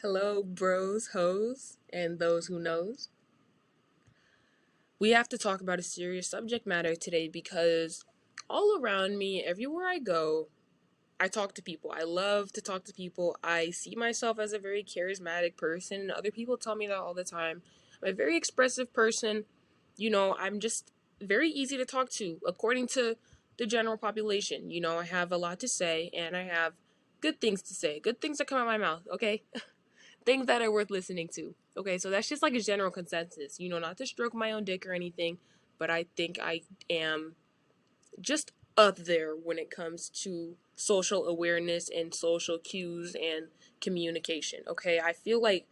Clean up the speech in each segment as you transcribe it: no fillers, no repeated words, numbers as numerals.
Hello, bros, hoes, and those who knows. We have to talk about a serious subject matter today because all around me, everywhere I go, I talk to people. I love to talk to people. I see myself as a very charismatic person. Other people tell me that all the time. I'm a very expressive person. I'm just very easy to talk to according to the general population. I have a lot to say and I have good things to say, good things that come out of my mouth, okay? Things that are worth listening to. Okay, so that's just like a general consensus. Not to stroke my own dick or anything, but I think I am just up there when it comes to social awareness and social cues and communication. Okay, I feel like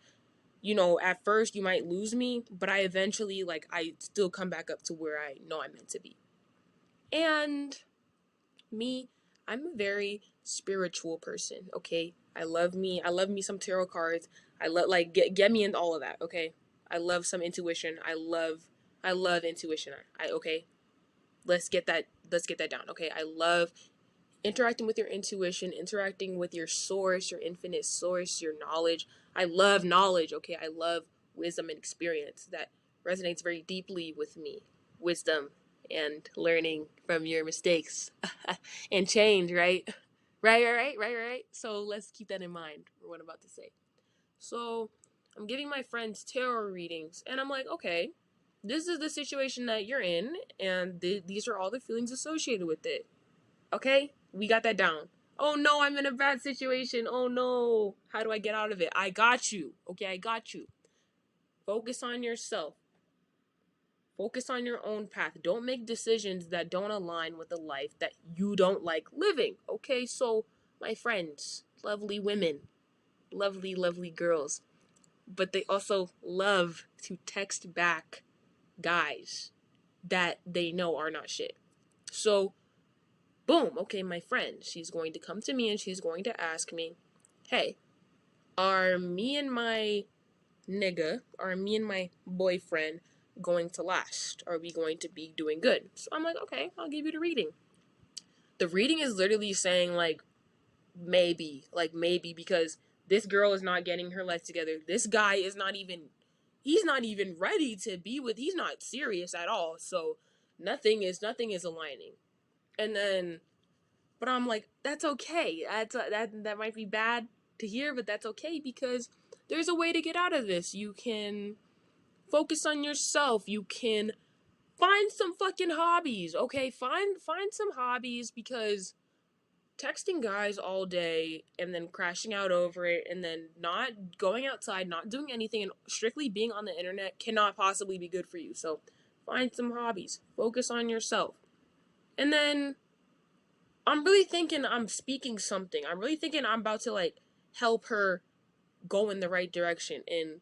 at first you might lose me, but I eventually I still come back up to where I know I'm meant to be. And me, I'm a very spiritual person, okay? I love me some tarot cards. I love get me into all of that, okay? I love some intuition. I love intuition. I okay. Let's get that down, okay? I love interacting with your intuition, interacting with your source, your infinite source, your knowledge. I love knowledge, okay? I love wisdom and experience. That resonates very deeply with me. Wisdom and learning from your mistakes and change, right? Right. So let's keep that in mind for what I'm about to say. So I'm giving my friends tarot readings, and I'm like, okay, this is the situation that you're in, and these are all the feelings associated with it. Okay? We got that down. Oh no, I'm in a bad situation. Oh no. How do I get out of it? I got you. Okay, I got you. Focus on yourself. Focus on your own path. Don't make decisions that don't align with the life that you don't like living. Okay, so my friends, lovely women, lovely girls, but they also love to text back guys that they know are not shit. So boom, okay, my friend, she's going to come to me and she's going to ask me, hey, are me and my are me and my boyfriend going to last? Are we going to be doing good? So I'm like, okay, I'll give you the reading. The reading is literally saying, maybe, because this girl is not getting her life together. This guy is he's not even ready to be with, he's not serious at all. So nothing is aligning. And then but I'm like, that's okay. That might be bad to hear, but that's okay because there's a way to get out of this. You can focus on yourself. You can find some fucking hobbies. Okay, find some hobbies because texting guys all day and then crashing out over it and then not going outside, not doing anything and strictly being on the internet cannot possibly be good for you. So find some hobbies. Focus on yourself. And then I'm really thinking I'm speaking something. I'm really thinking I'm about to help her go in the right direction and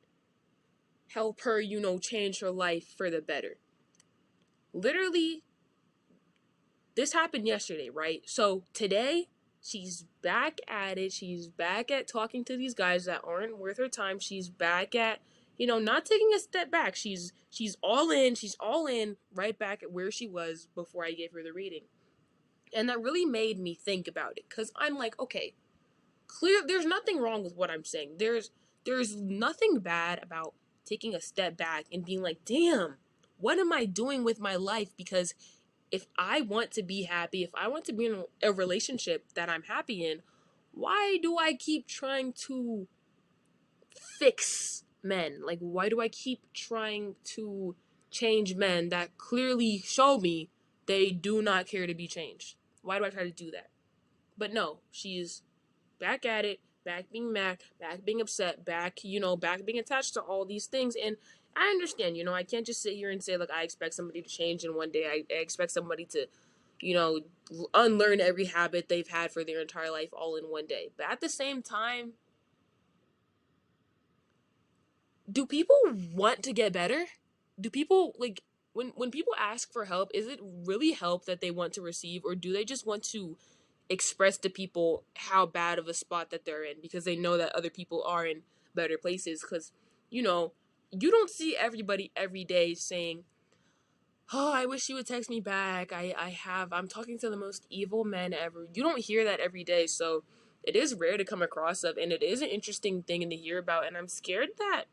help her, change her life for the better. Literally, this happened yesterday, right? So today, she's back at it. She's back at talking to these guys that aren't worth her time. She's back at, not taking a step back. She's all in. She's all in right back at where she was before I gave her the reading. And that really made me think about it because I'm like, okay, there's nothing wrong with what I'm saying. There's nothing bad about taking a step back and being like, damn, what am I doing with my life? Because if I want to be happy, if I want to be in a relationship that I'm happy in, why do I keep trying to fix men? Like, why do I keep trying to change men that clearly show me they do not care to be changed? Why do I try to do that? But no, she's back at it, back being mad, back being upset, back being attached to all these things. And I understand, I can't just sit here and say, like, I expect somebody to change in one day. I expect somebody to, you know, unlearn every habit they've had for their entire life all in one day. But at the same time, do people want to get better? Do people, when people ask for help, is it really help that they want to receive, or do they just want to express to people how bad of a spot that they're in because they know that other people are in better places? Because you know you don't see everybody every day saying, oh, I wish you would text me back. I'm talking to the most evil men ever. You don't hear that every day. So it is rare to come across of, and it is an interesting thing to hear about. And I'm scared that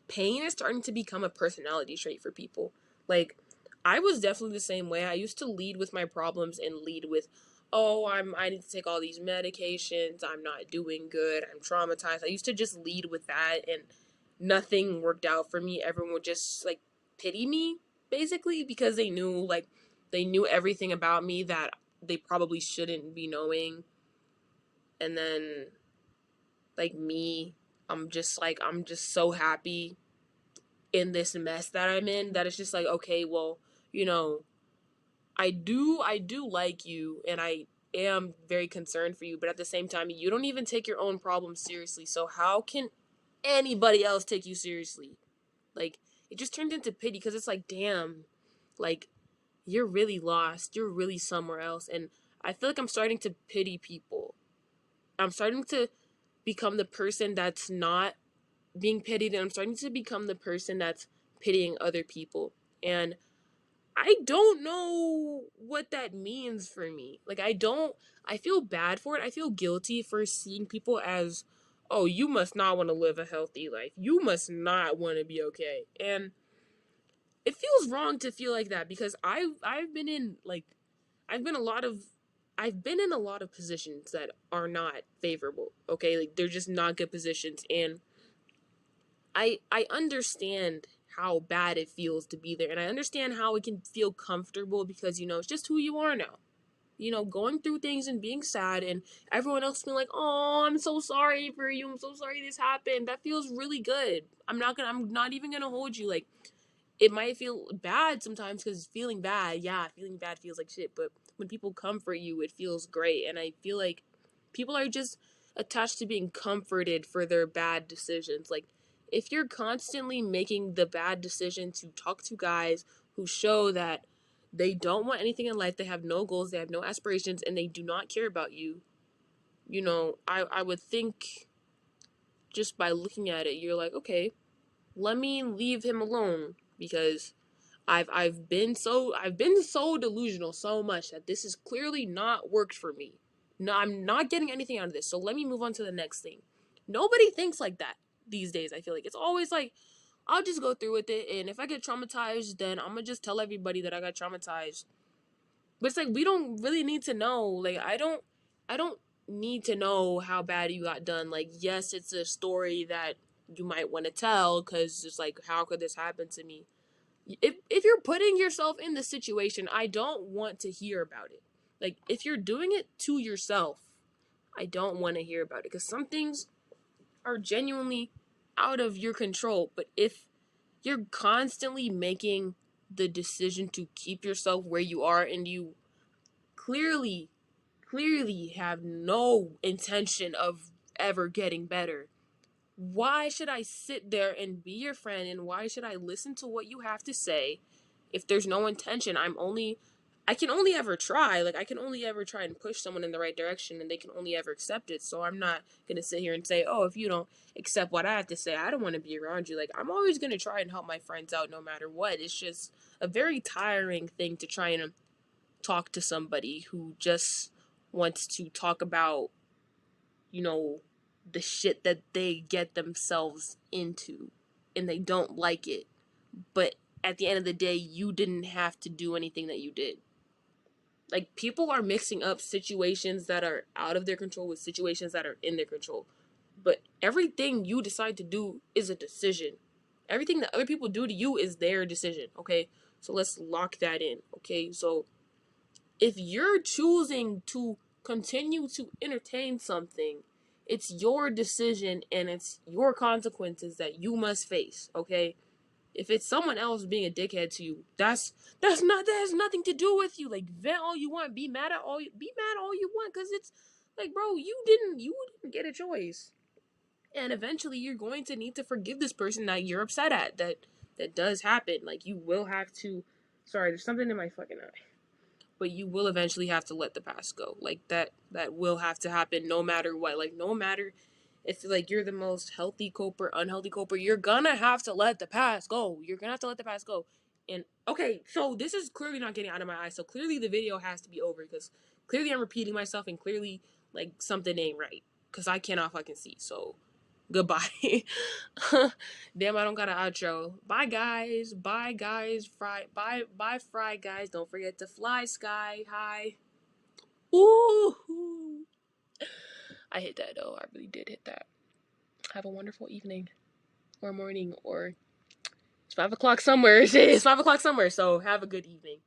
pain is starting to become a personality trait for people. Like, I was definitely the same way. I used to lead with my problems and lead with, oh, I need to take all these medications. I'm not doing good. I'm traumatized. I used to just lead with that, and nothing worked out for me. Everyone would just like pity me basically because they knew everything about me that they probably shouldn't be knowing. And then like me, I'm just so happy in this mess that I'm in that it's just like, okay, well, you know, I do like you, and I am very concerned for you, but at the same time you don't even take your own problems seriously. So how can anybody else take you seriously? Like, it just turned into pity because it's like, damn, like, you're really lost. You're really somewhere else. And I feel like I'm starting to pity people. I'm starting to become the person that's not being pitied, and I'm starting to become the person that's pitying other people. And I don't know what that means for me. Like, I feel bad for it. I feel guilty for seeing people as, oh, you must not want to live a healthy life. You must not want to be okay. And it feels wrong to feel like that because I've been in like I've been a lot of I've been in a lot of positions that are not favorable. Okay? Like, they're just not good positions, and I understand how bad it feels to be there, and I understand how it can feel comfortable because it's just who you are now. Going through things and being sad, and everyone else being like, "Oh, I'm so sorry for you. I'm so sorry this happened." That feels really good. I'm not even gonna hold you. Like, it might feel bad sometimes because feeling bad feels like shit. But when people comfort you, it feels great. And I feel like people are just attached to being comforted for their bad decisions. Like, if you're constantly making the bad decision to talk to guys who show that they don't want anything in life, they have no goals, they have no aspirations, and they do not care about you, I would think just by looking at it, you're like, okay, let me leave him alone because I've been so delusional so much that this has clearly not worked for me. No, I'm not getting anything out of this. So let me move on to the next thing. Nobody thinks like that these days. I feel like it's always like, I'll just go through with it, and if I get traumatized, then I'm gonna just tell everybody that I got traumatized. But it's like, we don't really need to know. Like, I don't need to know how bad you got done. Like, yes, it's a story that you might want to tell because it's like, how could this happen to me? If you're putting yourself in the situation, I don't want to hear about it. Like, if you're doing it to yourself, I don't want to hear about it because some things are genuinely out of your control. But if you're constantly making the decision to keep yourself where you are, and you clearly clearly have no intention of ever getting better, why should I sit there and be your friend, and why should I listen to what you have to say if there's no intention? I can only ever try. Like, I can only ever try and push someone in the right direction, and they can only ever accept it. So I'm not going to sit here and say, oh, if you don't accept what I have to say, I don't want to be around you. Like, I'm always going to try and help my friends out no matter what. It's just a very tiring thing to try and talk to somebody who just wants to talk about, you know, the shit that they get themselves into, and they don't like it. But at the end of the day, you didn't have to do anything that you did. Like, people are mixing up situations that are out of their control with situations that are in their control. But everything you decide to do is a decision. Everything that other people do to you is their decision, okay? So let's lock that in, okay? So if you're choosing to continue to entertain something, it's your decision and it's your consequences that you must face, okay? If it's someone else being a dickhead to you, that has nothing to do with you. Like, vent all you want, be mad all you want, cuz it's like, bro, you didn't get a choice. And eventually you're going to need to forgive this person that you're upset at. That does happen. Like, you will have to. Sorry, there's something in my fucking eye. But you will eventually have to let the past go. Like, that will have to happen no matter what. Like, no matter if like you're the most healthy coper, unhealthy coper, you're gonna have to let the past go. You're gonna have to let the past go. And okay, so this is clearly not getting out of my eyes. So clearly the video has to be over because clearly I'm repeating myself, and clearly like something ain't right. Cause I cannot fucking see. So goodbye. Damn, I don't got an outro. Bye guys. Bye guys. Bye fry guys. Don't forget to fly sky. Hi. Ooh. I hit that though. I really did hit that. Have a wonderful evening or morning or it's 5 o'clock somewhere. It's 5 o'clock somewhere. So have a good evening.